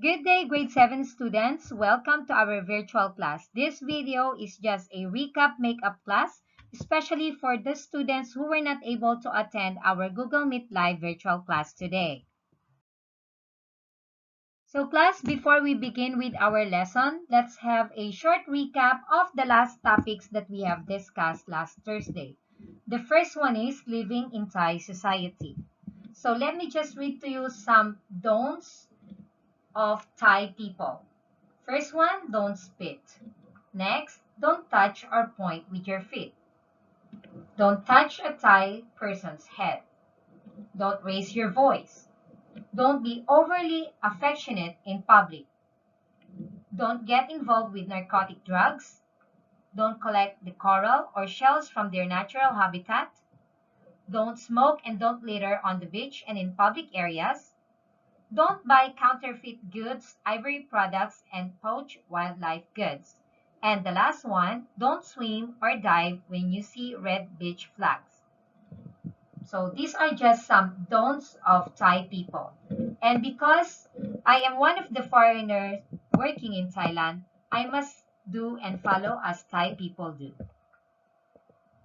Good day, grade 7 students. Welcome to our virtual class. This video is just a recap makeup class, especially for the students who were not able to attend our Google Meet Live virtual class today. So class, before we begin with our lesson, let's have a short recap of the last topics that we have discussed last Thursday. The first one is living in Thai society. So let me just read to you some don'ts of Thai people. First one, don't spit. Next, don't touch or point with your feet. Don't touch a Thai person's head. Don't raise your voice. Don't be overly affectionate in public. Don't get involved with narcotic drugs. Don't collect the coral or shells from their natural habitat. Don't smoke and don't litter on the beach and in public areas. Don't buy counterfeit goods, ivory products, and poach wildlife goods. And the last one, don't swim or dive when you see red beach flags. So these are just some don'ts of Thai people. And because I am one of the foreigners working in Thailand, I must do and follow as Thai people do.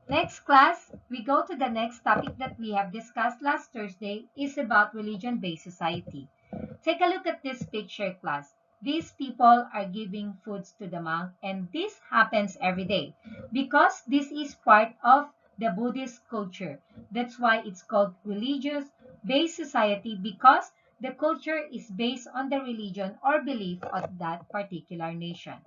Next class, we go to the next topic that we have discussed last Thursday is about religion-based society. Take a look at this picture, class. These people are giving foods to the monk, and this happens every day because this is part of the Buddhist culture. That's why it's called religious-based society because the culture is based on the religion or belief of that particular nation.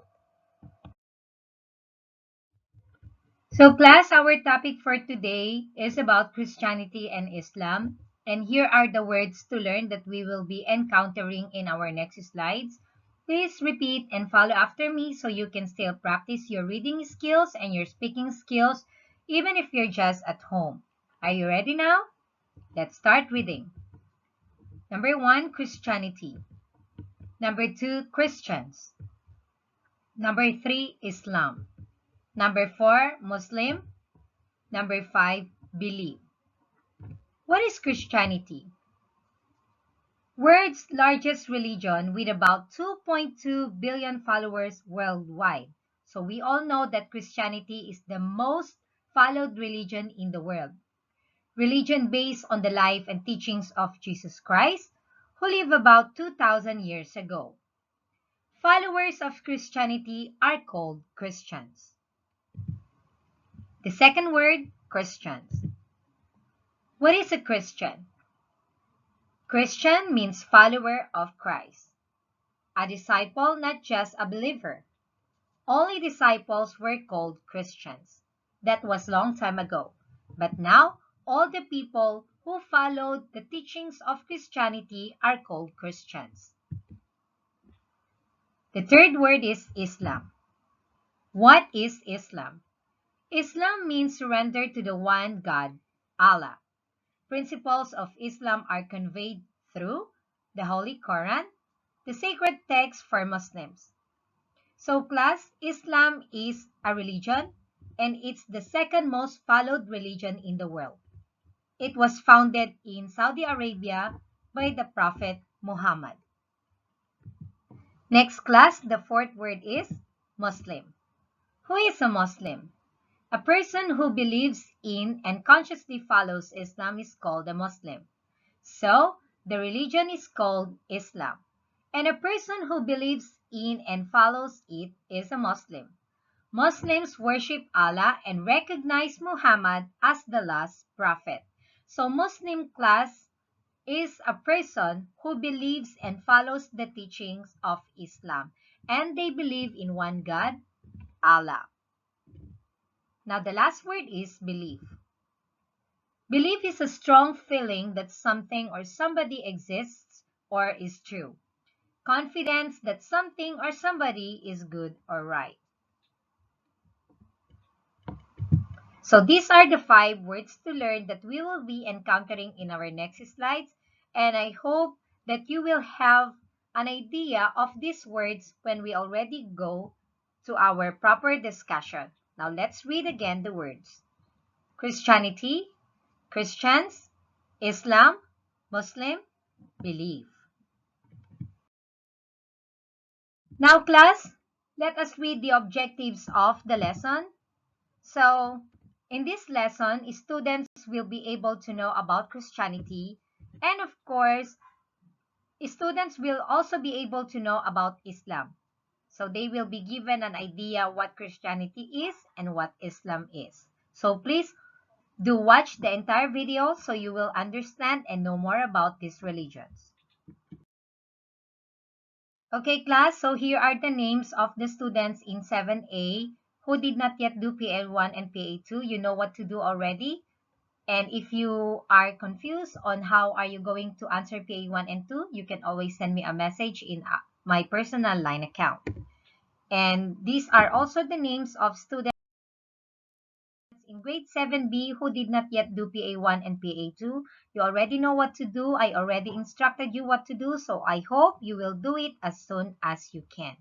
So class, our topic for today is about Christianity and Islam. And here are the words to learn that we will be encountering in our next slides. Please repeat and follow after me so you can still practice your reading skills and your speaking skills even if you're just at home. Are you ready now? Let's start reading. Number 1, Christianity. Number 2, Christians. Number 3, Islam. Number 4, Muslim. Number 5, belief. What is Christianity? World's largest religion with about 2.2 billion followers worldwide. So we all know that Christianity is the most followed religion in the world. Religion based on the life and teachings of Jesus Christ, who lived about 2,000 years ago. Followers of Christianity are called Christians. The second word, Christians. What is a Christian? Christian means follower of Christ. A disciple, not just a believer. Only disciples were called Christians. That was long time ago. But now, all the people who followed the teachings of Christianity are called Christians. The third word is Islam. What is Islam? Islam means surrender to the one God, Allah. Principles of Islam are conveyed through the Holy Quran, the sacred text for Muslims. So class, Islam is a religion and it's the second most followed religion in the world. It was founded in Saudi Arabia by the Prophet Muhammad. Next class, the fourth word is Muslim. Who is a Muslim? A person who believes in and consciously follows Islam is called a Muslim. So, the religion is called Islam. And a person who believes in and follows it is a Muslim. Muslims worship Allah and recognize Muhammad as the last prophet. So, Muslim class is a person who believes and follows the teachings of Islam. And they believe in one God, Allah. Now, the last word is belief. Belief is a strong feeling that something or somebody exists or is true. Confidence that something or somebody is good or right. So these are the 5 words to learn that we will be encountering in our next slides. And I hope that you will have an idea of these words when we already go to our proper discussion. Now let's read again the words. Christianity, Christians, Islam, Muslim, belief. Now, class, let us read the objectives of the lesson. So, in this lesson, students will be able to know about Christianity, and of course, students will also be able to know about Islam. So they will be given an idea what Christianity is and what Islam is. So please do watch the entire video so you will understand and know more about these religions. Okay, class, so here are the names of the students in 7A who did not yet do PL1 and PA2. You know what to do already. And if you are confused on how are you going to answer PA1 and 2, you can always send me a message in my personal line account. And these are also the names of students in grade 7B who did not yet do PA1 and PA2. You already know what to do. I already instructed you what to do, so I hope you will do it as soon as you can.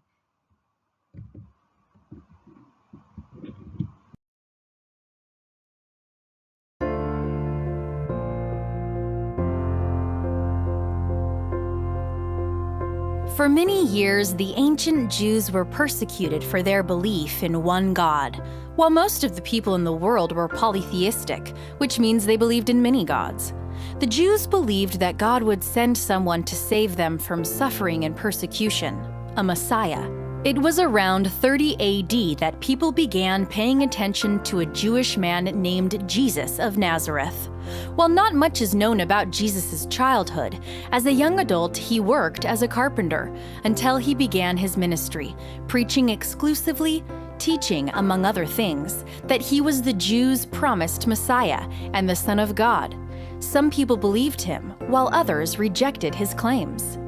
For many years, the ancient Jews were persecuted for their belief in one God, while most of the people in the world were polytheistic, which means they believed in many gods. The Jews believed that God would send someone to save them from suffering and persecution, a Messiah. It was around 30 AD that people began paying attention to a Jewish man named Jesus of Nazareth. While not much is known about Jesus' childhood, as a young adult he worked as a carpenter until he began his ministry, preaching exclusively, teaching, among other things, that he was the Jews' promised Messiah and the Son of God. Some people believed him, while others rejected his claims.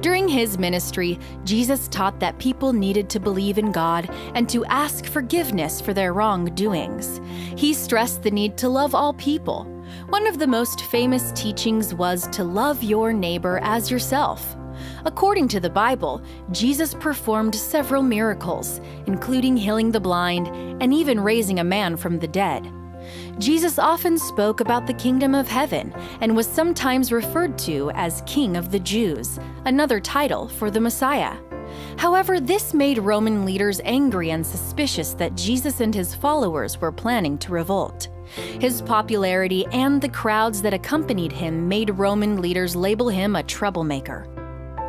During his ministry, Jesus taught that people needed to believe in God and to ask forgiveness for their wrongdoings. He stressed the need to love all people. One of the most famous teachings was to love your neighbor as yourself. According to the Bible, Jesus performed several miracles, including healing the blind and even raising a man from the dead. Jesus often spoke about the kingdom of heaven and was sometimes referred to as King of the Jews, another title for the Messiah. However, this made Roman leaders angry and suspicious that Jesus and his followers were planning to revolt. His popularity and the crowds that accompanied him made Roman leaders label him a troublemaker.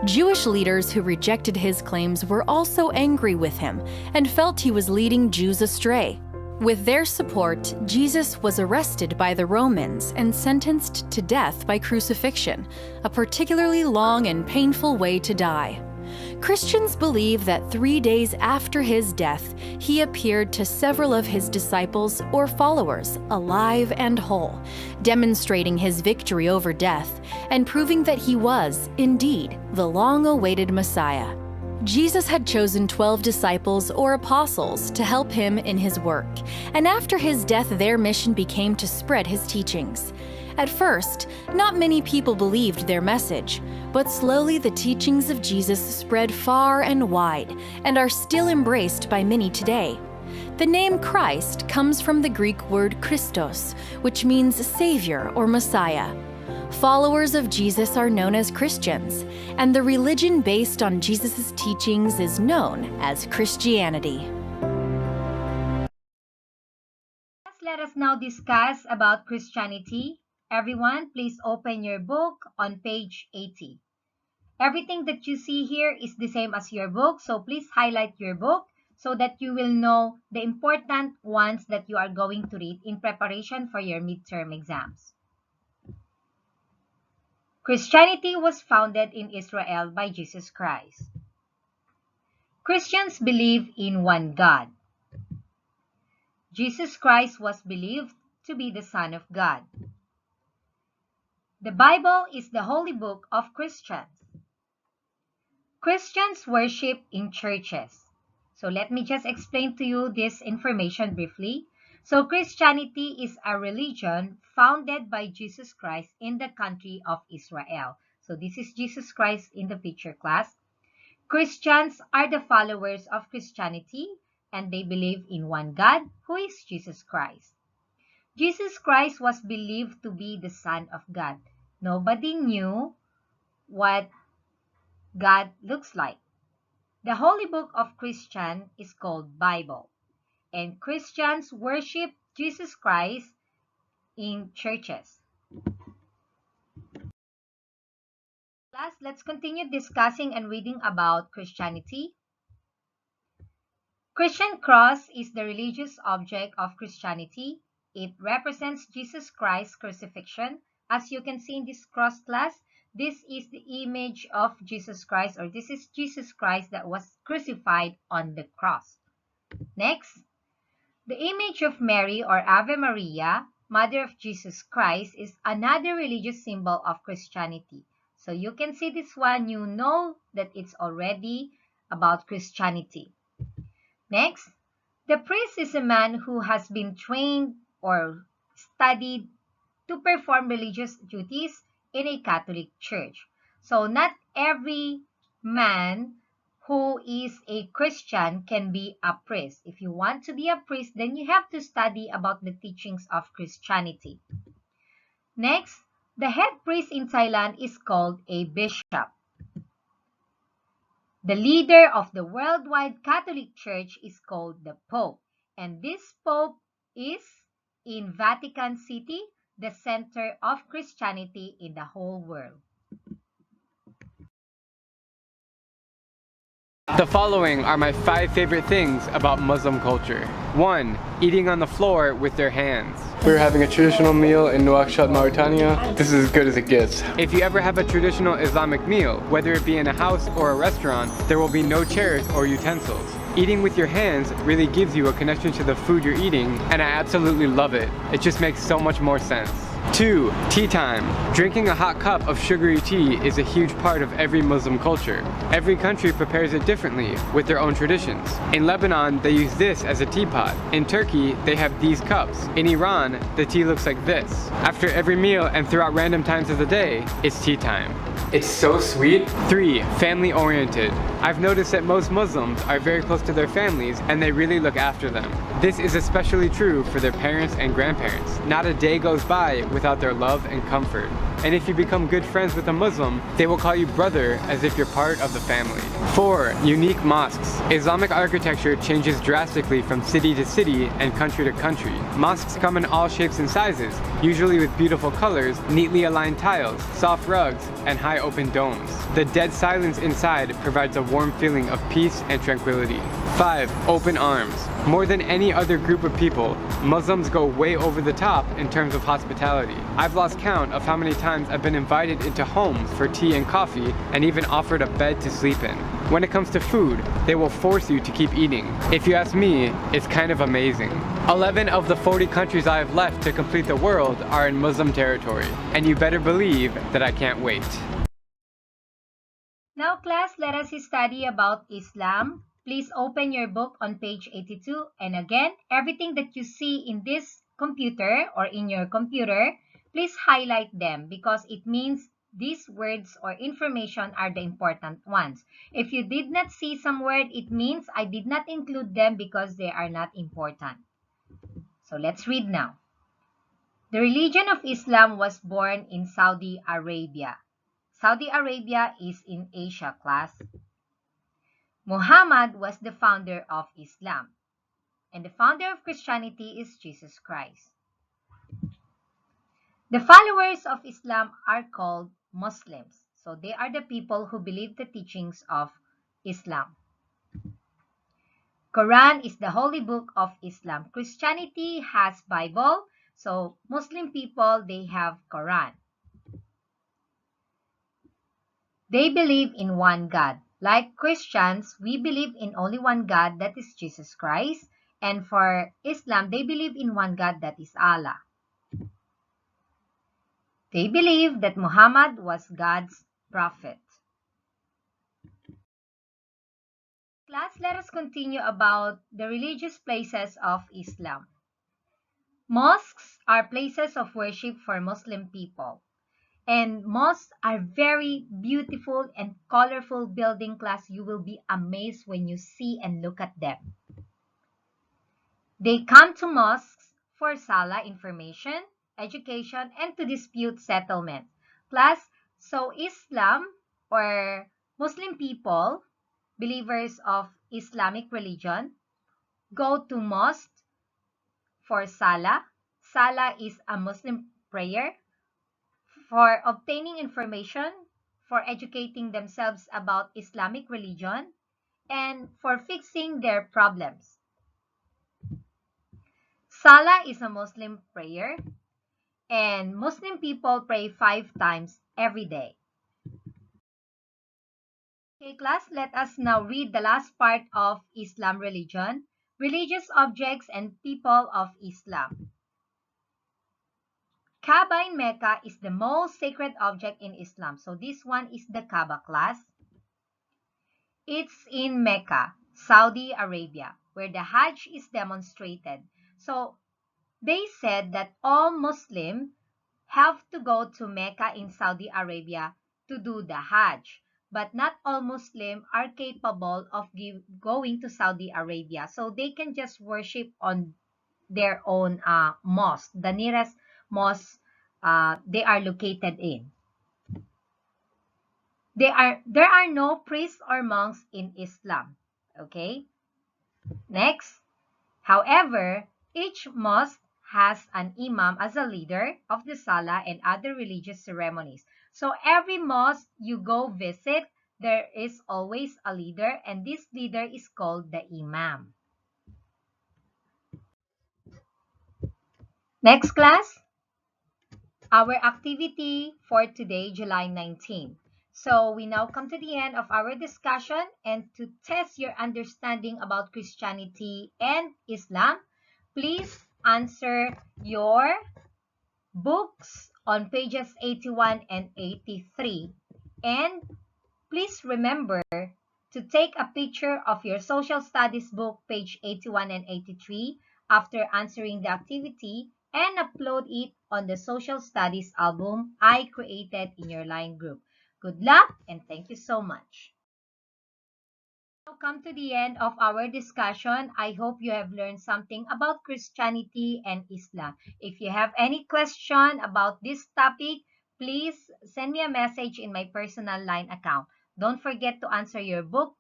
Jewish leaders who rejected his claims were also angry with him and felt he was leading Jews astray. With their support, Jesus was arrested by the Romans and sentenced to death by crucifixion, a particularly long and painful way to die. Christians believe that 3 days after his death, he appeared to several of his disciples or followers, alive and whole, demonstrating his victory over death and proving that he was, indeed, the long-awaited Messiah. Jesus had chosen 12 disciples or apostles to help him in his work, and after his death their mission became to spread his teachings. At first, not many people believed their message, but slowly the teachings of Jesus spread far and wide and are still embraced by many today. The name Christ comes from the Greek word Christos, which means Savior or Messiah. Followers of Jesus are known as Christians, and the religion based on Jesus' teachings is known as Christianity. Let us now discuss about Christianity. Everyone, please open your book on page 80. Everything that you see here is the same as your book, so please highlight your book so that you will know the important ones that you are going to read in preparation for your midterm exams. Christianity was founded in Israel by Jesus Christ. Christians believe in one God. Jesus Christ was believed to be the Son of God. The Bible is the holy book of Christians. Christians worship in churches. So let me just explain to you this information briefly. So Christianity is a religion founded by Jesus Christ in the country of Israel. So this is Jesus Christ in the picture, class. Christians are the followers of Christianity and they believe in one God who is Jesus Christ. Jesus Christ was believed to be the Son of God. Nobody knew what God looks like. The holy book of Christian is called Bible, and Christians worship Jesus Christ in churches. Class, let's continue discussing and reading about Christianity. Christian cross is the religious object of Christianity. It represents Jesus Christ's crucifixion. As you can see in this cross, class, this is the image of Jesus Christ, or this is Jesus Christ that was crucified on the cross. Next, the image of Mary or Ave Maria, Mother of Jesus Christ, is another religious symbol of Christianity. So you can see this one, you know that it's already about Christianity. Next, the priest is a man who has been trained or studied to perform religious duties in a Catholic church. So not every man who is a Christian can be a priest. If you want to be a priest, then you have to study about the teachings of Christianity. Next, the head priest in Thailand is called a bishop. The leader of the worldwide Catholic Church is called the Pope, and this Pope is in Vatican City, the center of Christianity in the whole world. The following are my 5 favorite things about Muslim culture. 1. Eating on the floor with their hands. We're having a traditional meal in Nouakchott, Mauritania. This is as good as it gets. If you ever have a traditional Islamic meal, whether it be in a house or a restaurant, there will be no chairs or utensils. Eating with your hands really gives you a connection to the food you're eating, and I absolutely love it. It just makes so much more sense. 2. Tea time. Drinking a hot cup of sugary tea is a huge part of every Muslim culture. Every country prepares it differently, with their own traditions. In Lebanon, they use this as a teapot. In Turkey, they have these cups. In Iran, the tea looks like this. After every meal and throughout random times of the day, it's tea time. It's so sweet. 3. Family oriented. I've noticed that most Muslims are very close to their families and they really look after them. This is especially true for their parents and grandparents. Not a day goes by without their love and comfort. And if you become good friends with a Muslim, they will call you brother as if you're part of the family. 4. Unique mosques. Islamic architecture changes drastically from city to city and country to country. Mosques come in all shapes and sizes, usually with beautiful colors, neatly aligned tiles, soft rugs, and high open domes. The dead silence inside provides a warm feeling of peace and tranquility. 5. Open arms. More than any other group of people, Muslims go way over the top in terms of hospitality. I've lost count of how many times I've been invited into homes for tea and coffee and even offered a bed to sleep in. When it comes to food, they will force you to keep eating. If you ask me, it's kind of amazing. 11 of the 40 countries I have left to complete the world are in Muslim territory, and you better believe that I can't wait. Now class, let us study about Islam. Please open your book on page 82, and again, everything that you see in this computer or in your computer, please highlight them because it means these words or information are the important ones. If you did not see some word, it means I did not include them because they are not important. So let's read now. The religion of Islam was born in Saudi Arabia. Saudi Arabia is in Asia, class. Muhammad was the founder of Islam, and the founder of Christianity is Jesus Christ. The followers of Islam are called Muslims, so they are the people who believe the teachings of Islam. Quran is the holy book of Islam. Christianity has Bible, so Muslim people, they have Quran. They believe in one God. Like Christians, we believe in only one God, that is Jesus Christ. And for Islam, they believe in one God, that is Allah. They believe that Muhammad was God's prophet. Class, let us continue about the religious places of Islam. Mosques are places of worship for Muslim people. And mosques are very beautiful and colorful building, class. You will be amazed when you see and look at them. They come to mosques for salah information, education, and to dispute settlement. Class, so Islam or Muslim people, believers of Islamic religion, go to mosque for Salah. Salah is a Muslim prayer for obtaining information, for educating themselves about Islamic religion, and for fixing their problems. Salah is a Muslim prayer, and Muslim people pray 5 times every day. Okay, class, let us now read the last part of Islam religion, religious objects and people of Islam. Kaaba in Mecca is the most sacred object in Islam. So this one is the Kaaba, class. It's in Mecca, Saudi Arabia, where the Hajj is demonstrated. So they said that all Muslims have to go to Mecca in Saudi Arabia to do the Hajj. But not all Muslims are capable of going to Saudi Arabia. So they can just worship on their own mosque, the nearest mosque they are located in. There are no priests or monks in Islam. Okay? Next. However, each mosque has an imam as a leader of the salah and other religious ceremonies. So every mosque you go visit, there is always a leader, and this leader is called the imam. Next class, our activity for today, July 19. So we now come to the end of our discussion, and to test your understanding about Christianity and Islam, please answer your books on pages 81 and 83. And please remember to take a picture of your social studies book, page 81 and 83, after answering the activity, and upload it on the social studies album I created in your line group. Good luck, and thank you so much. Now come to the end of our discussion. I hope you have learned something about Christianity and Islam. If you have any question about this topic, please send me a message in my personal line account. Don't forget to answer your books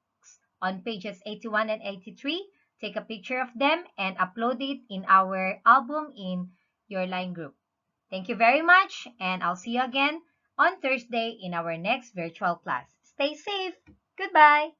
on pages 81 and 83. Take a picture of them and upload it in our album in your line group. Thank you very much, and I'll see you again on Thursday in our next virtual class. Stay safe. Goodbye.